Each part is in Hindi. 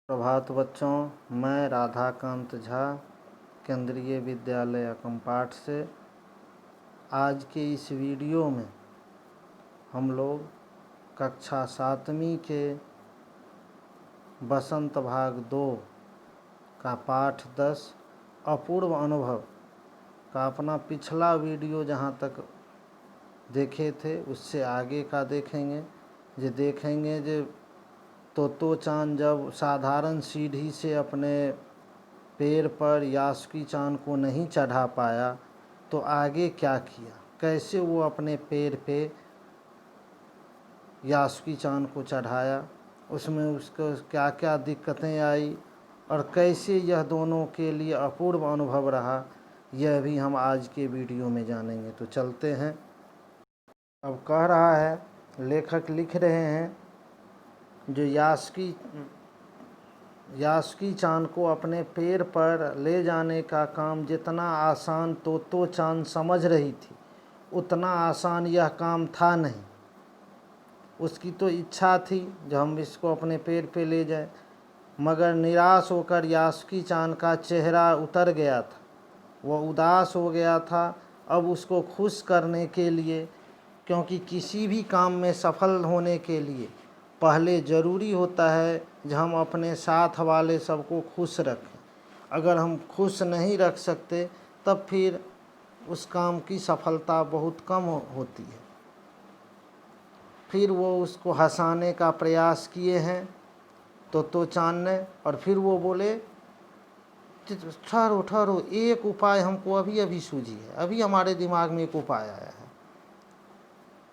प्रभात बच्चों, मैं राधाकांत झा केंद्रीय विद्यालय अकमपाठ से आज के इस वीडियो में हम लोग कक्षा 7वीं के बसंत भाग 2 का पाठ 10 अपूर्व अनुभव का अपना पिछला वीडियो जहाँ तक देखे थे उससे आगे का देखेंगे जो तोतो चान जब साधारण सीढ़ी से अपने पैर पर यासुकी चान को नहीं चढ़ा पाया तो आगे क्या किया, कैसे वो अपने पैर पे यासुकी चान को चढ़ाया, उसमें उसको क्या क्या दिक्कतें आई और कैसे यह दोनों के लिए अपूर्व अनुभव रहा, यह भी हम आज के वीडियो में जानेंगे। तो चलते हैं। अब कह रहा है, लेखक लिख रहे हैं, जो यासुकी चान को अपने पैर पर ले जाने का काम जितना आसान तोतो चान समझ रही थी उतना आसान यह काम था नहीं। उसकी तो इच्छा थी जो हम इसको अपने पैर पे ले जाए, मगर निराश होकर यासुकी चान का चेहरा उतर गया था, वह उदास हो गया था। अब उसको खुश करने के लिए, क्योंकि किसी भी काम में सफल होने के लिए पहले ज़रूरी होता है जब हम अपने साथ वाले सबको खुश रखें। अगर हम खुश नहीं रख सकते तब फिर उस काम की सफलता बहुत कम होती है। फिर वो उसको हंसाने का प्रयास किए हैं तोतो चान ने, और फिर वो बोले, ठहरो ठहरो, एक उपाय हमको अभी अभी सूझी है, अभी हमारे दिमाग में एक उपाय आया है।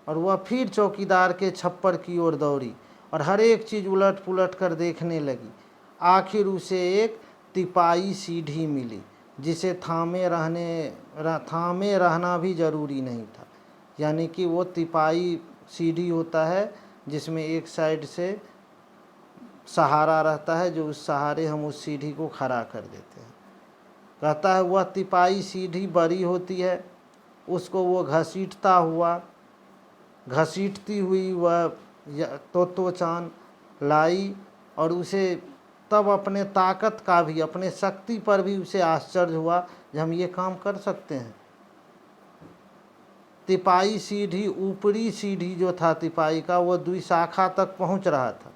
और वह फिर चौकीदार के छप्पर की ओर दौड़ी और हर एक चीज़ उलट पुलट कर देखने लगी। आखिर उसे एक तिपाई सीढ़ी मिली जिसे थामे रहना भी ज़रूरी नहीं था। यानी कि वो तिपाई सीढ़ी होता है जिसमें एक साइड से सहारा रहता है, जो उस सहारे हम उस सीढ़ी को खड़ा कर देते हैं। कहता है वह तिपाई सीढ़ी बड़ी होती है, उसको वो घसीटती हुई वह तोतो चान लाई, और उसे तब अपने ताकत का भी, अपने शक्ति पर भी उसे आश्चर्य हुआ कि हम ये काम कर सकते हैं। तिपाई सीढ़ी, ऊपरी सीढ़ी जो था तिपाई का, वह द्विशाखा तक पहुंच रहा था।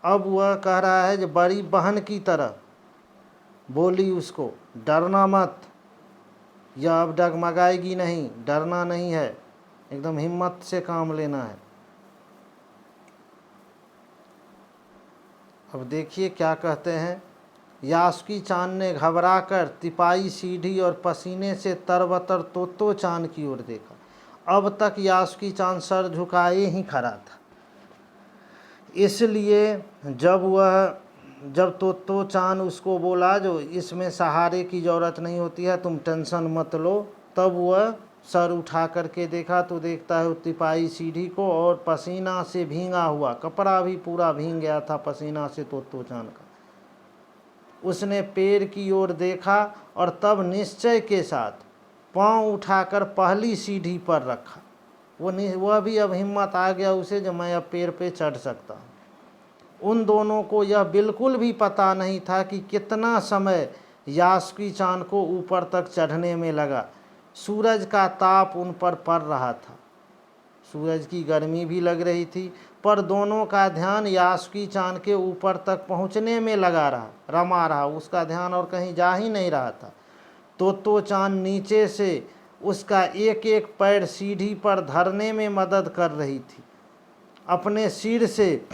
अब वह कह रहा है, जो बड़ी बहन की तरह बोली उसको, डरना मत, यह अब डगमगाएगी नहीं, डरना नहीं है, एकदम हिम्मत से काम लेना है। अब देखिए क्या कहते हैं। यासुकी चान ने घबराकर तिपाई सीढ़ी और पसीने से तरबतर तोतो चान की ओर देखा। अब तक यासुकी चान सर झुकाए ही खड़ा था, इसलिए जब तोतो चान उसको बोला, जो इसमें सहारे की ज़रूरत नहीं होती है, तुम टेंशन मत लो, तब वह सर उठा करके देखा तो देखता है तिपाई सीढ़ी को, और पसीना से भींगा हुआ, कपड़ा भी पूरा भींग गया था पसीना से तोतो चान का। उसने पैर की ओर देखा और तब निश्चय के साथ पांव उठाकर पहली सीढ़ी पर रखा। वह भी अब हिम्मत आ गया उसे, जो मैं अब पैर पे चढ़ सकता हूँ। उन दोनों को यह बिल्कुल भी पता नहीं था कि कितना समय यासुकी चान को ऊपर तक चढ़ने में लगा। सूरज का ताप उन पर पड़ रहा था, सूरज की गर्मी भी लग रही थी, पर दोनों का ध्यान यासुकी चान के ऊपर तक पहुंचने में रमा रहा। उसका ध्यान और कहीं जा ही नहीं रहा था। तोतो चान नीचे से उसका एक एक पैर सीढ़ी पर धरने में मदद कर रही थी। अपने सिर से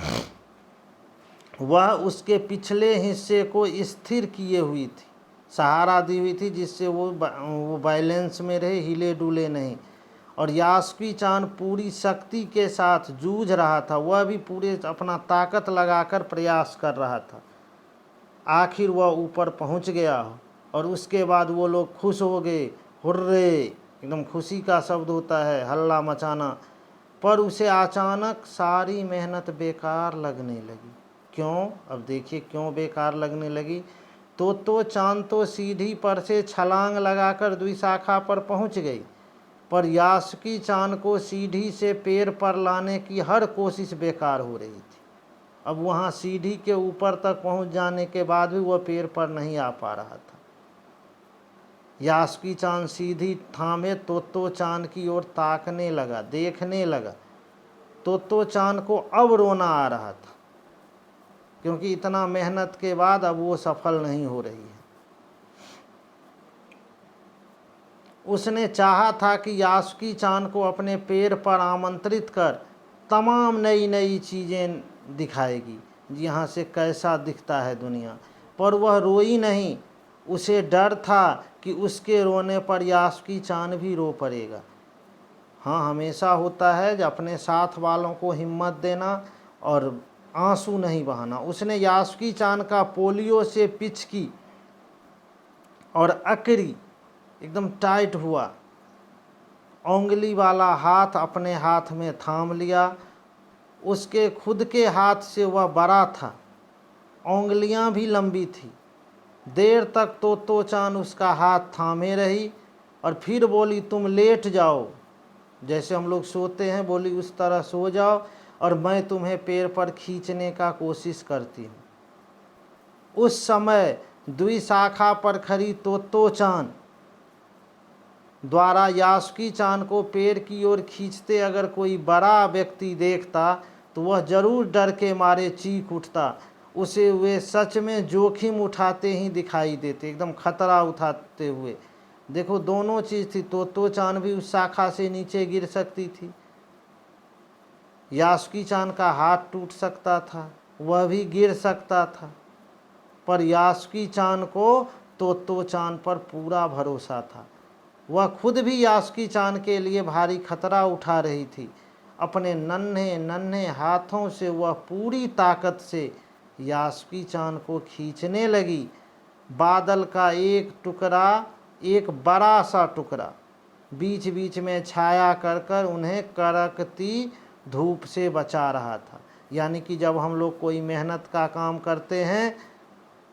वह उसके पिछले हिस्से को स्थिर किए हुई थी, सहारा दी हुई थी, जिससे वो बैलेंस में रहे, हिले डुले नहीं। और यासुकी चान पूरी शक्ति के साथ जूझ रहा था, वह भी पूरे अपना ताकत लगाकर प्रयास कर रहा था। आखिर वह ऊपर पहुंच गया और उसके बाद वो लोग खुश हो गए। हुर्रे, एकदम खुशी का शब्द होता है, हल्ला मचाना। पर उसे अचानक सारी मेहनत बेकार लगने लगी। क्यों? अब देखिए क्यों बेकार लगने लगी। तोतो चान तो सीढ़ी पर से छलांग लगाकर द्विशाखा पर पहुंच गई, पर यासुकी चान को सीढ़ी से पैर पर लाने की हर कोशिश बेकार हो रही थी। अब वहाँ सीढ़ी के ऊपर तक पहुँच जाने के बाद भी वह पेड़ पर नहीं आ पा रहा था। यासुकी चान सीधी थामे तोतो चान की ओर ताकने लगा, देखने लगा। तोतो चान को अब रोना आ रहा था, क्योंकि इतना मेहनत के बाद अब वो सफल नहीं हो रही है। उसने चाहा था कि यासुकी चान को अपने पेड़ पर आमंत्रित कर तमाम नई नई चीज़ें दिखाएगी, यहाँ से कैसा दिखता है दुनिया, पर वह रोई नहीं। उसे डर था कि उसके रोने पर यासुकी चान भी रो पड़ेगा। हाँ, हमेशा होता है जब अपने साथ वालों को हिम्मत देना और आंसू नहीं बहाना। उसने यासुकी चान का पोलियो से पिचकी और अकड़ी एकदम टाइट हुआ उंगली वाला हाथ अपने हाथ में थाम लिया। उसके खुद के हाथ से वह बड़ा था, उंगलियां भी लंबी थी। देर तक तोतो चान उसका हाथ थामे रही और फिर बोली, तुम लेट जाओ, जैसे हम लोग सोते हैं, बोली उस तरह सो जाओ और मैं तुम्हें पेड़ पर खींचने का कोशिश करती हूँ। उस समय द्विशाखा पर खड़ी तोतो चान द्वारा यासुकी चान को पेड़ की ओर खींचते अगर कोई बड़ा व्यक्ति देखता तो वह जरूर डर के मारे चीख उठता। उसे वे सच में जोखिम उठाते ही दिखाई देते, एकदम खतरा उठाते हुए। देखो, दोनों चीज़ थी। तोतो चान भी उस शाखा से नीचे गिर सकती थी, यासुकी चान का हाथ टूट सकता था, वह भी गिर सकता था, पर यासुकी चान को तोतो चान पर पूरा भरोसा था। वह खुद भी यासुकी चान के लिए भारी खतरा उठा रही थी। अपने नन्हे नन्हे हाथों से वह पूरी ताकत से यासुकी चान को खींचने लगी। बादल का एक टुकड़ा, एक बड़ा सा टुकड़ा बीच बीच में छाया कर कर उन्हें कड़कती धूप से बचा रहा था। यानी कि जब हम लोग कोई मेहनत का काम करते हैं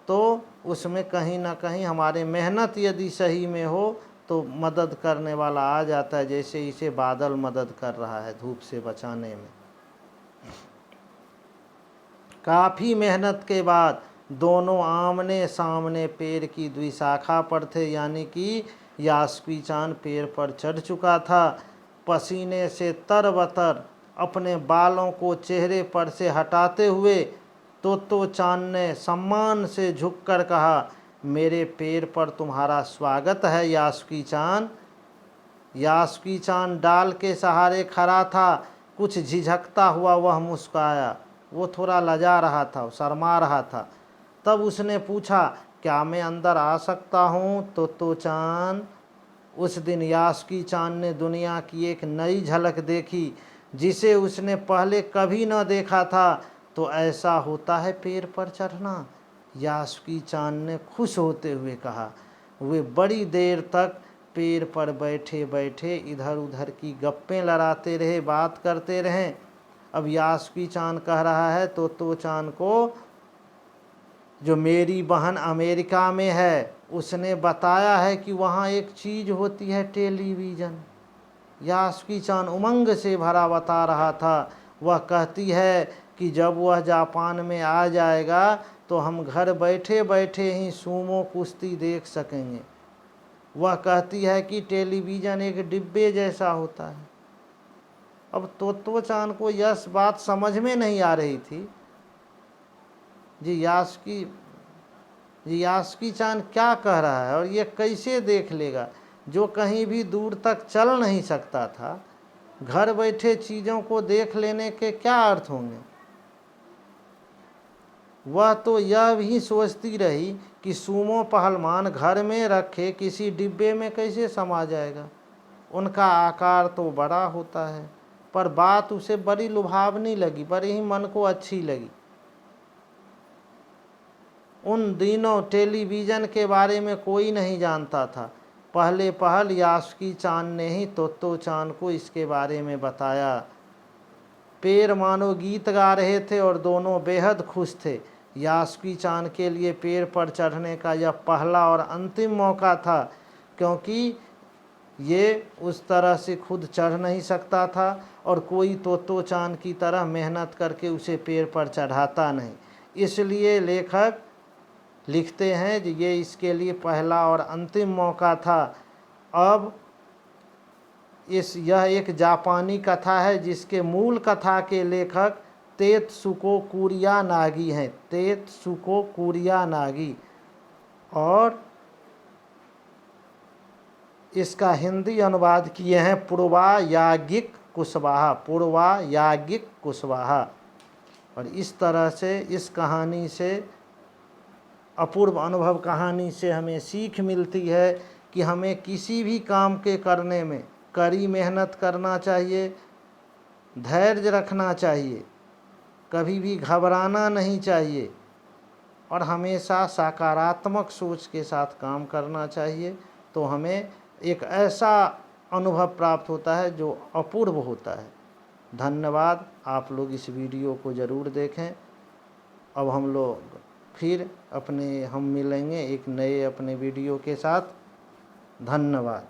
तो उसमें कहीं ना कहीं हमारे मेहनत यदि सही में हो तो मदद करने वाला आ जाता है, जैसे इसे बादल मदद कर रहा है धूप से बचाने में। काफ़ी मेहनत के बाद दोनों आमने सामने पेड़ की द्विशाखा पर थे, यानी कि यासुकी चान पेड़ पर चढ़ चुका था। पसीने से तरबतर अपने बालों को चेहरे पर से हटाते हुए तोतो चान ने सम्मान से झुककर कहा, मेरे पेड़ पर तुम्हारा स्वागत है यासुकी चान। यासुकी चान डाल के सहारे खड़ा था, कुछ झिझकता हुआ वह मुस्कुराया। वो थोड़ा लजा रहा था, शर्मा रहा था। तब उसने पूछा, क्या मैं अंदर आ सकता हूँ तोतो चान? उस दिन यासुकी चान ने दुनिया की एक नई झलक देखी जिसे उसने पहले कभी न देखा था। तो ऐसा होता है पेड़ पर चढ़ना? यासुकी चान ने खुश होते हुए कहा। वे बड़ी देर तक पेड़ पर बैठे बैठे इधर उधर की गप्पें लड़ाते रहे, बात करते रहे। अब यासुकी चान कह रहा है तोतो चान को, जो मेरी बहन अमेरिका में है उसने बताया है कि वहाँ एक चीज़ होती है टेलीविज़न। यासुकी चान उमंग से भरा बता रहा था। वह कहती है कि जब वह जापान में आ जाएगा तो हम घर बैठे बैठे ही सूमो कुश्ती देख सकेंगे। वह कहती है कि टेलीविज़न एक डिब्बे जैसा होता है। अब तोतो चान को यह बात समझ में नहीं आ रही थी यासुकी चान क्या कह रहा है और ये कैसे देख लेगा, जो कहीं भी दूर तक चल नहीं सकता था। घर बैठे चीज़ों को देख लेने के क्या अर्थ होंगे। वह तो यह भी सोचती रही कि सूमो पहलवान घर में रखे किसी डिब्बे में कैसे समा जाएगा, उनका आकार तो बड़ा होता है। पर बात उसे बड़ी लुभावनी लगी, बड़ी ही मन को अच्छी लगी। उन दिनों टेलीविज़न के बारे में कोई नहीं जानता था। पहले पहल यासुकी चान ने ही तोतो चान को इसके बारे में बताया। पेड़ मानो गीत गा रहे थे और दोनों बेहद खुश थे। यासुकी चान के लिए पेड़ पर चढ़ने का यह पहला और अंतिम मौका था, क्योंकि ये उस तरह से खुद चढ़ नहीं सकता था और कोई तोतो चान की तरह मेहनत करके उसे पेड़ पर चढ़ाता नहीं। इसलिए लेखक लिखते हैं कि ये इसके लिए पहला और अंतिम मौका था। अब यह एक जापानी कथा है जिसके मूल कथा के लेखक तेत्सुको कुरियानागी हैं, तेत्सुको कुरियानागी, और इसका हिंदी अनुवाद किए हैं पूर्वायागिक कुशवाहा, पूर्वायागिक कुशवाहा। और इस तरह से इस कहानी से, अपूर्व अनुभव कहानी से हमें सीख मिलती है कि हमें किसी भी काम के करने में कड़ी मेहनत करना चाहिए, धैर्य रखना चाहिए, कभी भी घबराना नहीं चाहिए और हमेशा सकारात्मक सोच के साथ काम करना चाहिए। तो हमें एक ऐसा अनुभव प्राप्त होता है जो अपूर्व होता है। धन्यवाद। आप लोग इस वीडियो को ज़रूर देखें। अब हम लोग फिर हम मिलेंगे एक नए अपने वीडियो के साथ। धन्यवाद।